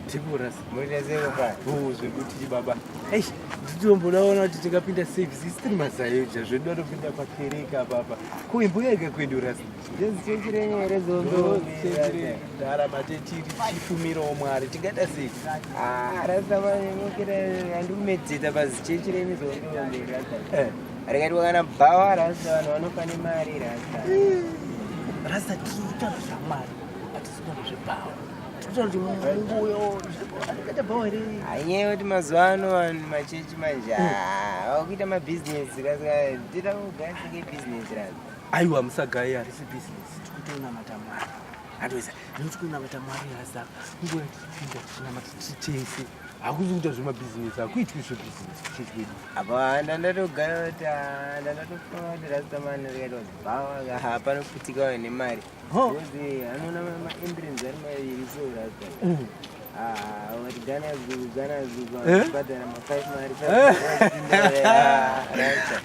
Tiburasi. Muitazero pa. Zvekuti baba. Eish, nditombodaona kuti tikapinda service isitiri masayoja zvedotopinda pakereka baba. Kuimbuya kwedu rasi. Ndezvichechirenyere zombo. Ndarama tetiri chifumirawo Mwari tingada sei. Rasta manyukira andikumedzita pazichechirenyi zombo rasta. Arikati wakana bhawa rasta vanhu vanofane mari rasta. Rasta tinotaura zvamwari, hatisina zvebhawa. Tinotaura kuti munguyo akata bhawa ere. Hanyaya kuti mazuva ano vanhu machechi manje vakuita mabhizinesi rasta. Tira kugadzika bhizinesi rasta. Aiwa musagayi harisi bhizinesi, tikutonamata Mwari. Andoisa, nekuti kunamata Mwari rasta, nguva yatipinda tinamata titese. Hakuzi kuita zvemabhizinesi, hakuitwi zvebhizinesi chekwedu. Apa ndandatogara kuti ndandatofuna kuti rasta mani rikaita bhawa panoputika nemari. Kuti anoona maemburenzi ari mairi so rasta. Wati Ghana Zoo kubhadhara ma5 mari.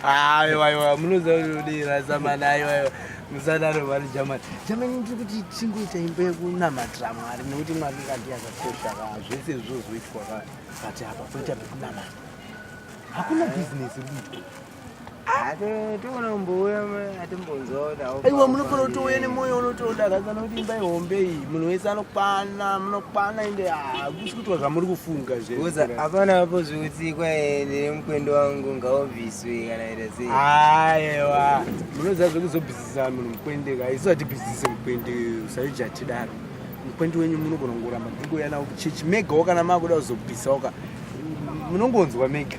Aiwa, munoziva kuti rasta mani aiwa. Musadaro vari Germany. Germany ndiri kuti tingoita imba yekunamatira Mwari nekuti Mwari kanti yakakosha zvese zvozoitwa kati apa poita pekunamata. Hakuna bhizinesi kuitwa. Toona kumbouya atimbonzwa kuti aiwa munofana kutouya nemwoyo unotodakadzana kuti imba ihombe iyi munhu wese munokwana ende hakusi kuitwa zvamuri kufunga zveoza hapana apo zvekuti nemukwendo wangu ngaubviswe kana ita sei. Aiwa munoziva zvekuzobhisisa munhu mukwende isu hatibhisise mukwende usaijatidaro. Mukwende wenyu munogona kungoramba ndingoya nawo kuchechi megawo kana makuda kuzobhisawo munongonzwa mega.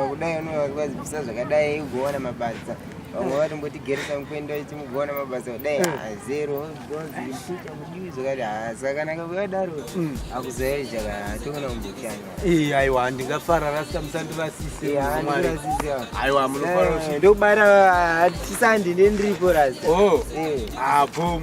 Kudai unovazibvisa zvakadai ugowana mabasa. Vamwe vatombotigeresa mukwendo timugowana mabasa kudai zero gonzipita mudiwi zvakati saka nakakudaro akuzoyarizha kana tokona kumboshanya. Aiwa handingafara rasta musandirasise. Aiwa munofara ndokubara tisandi ndendiripo rasta. Apo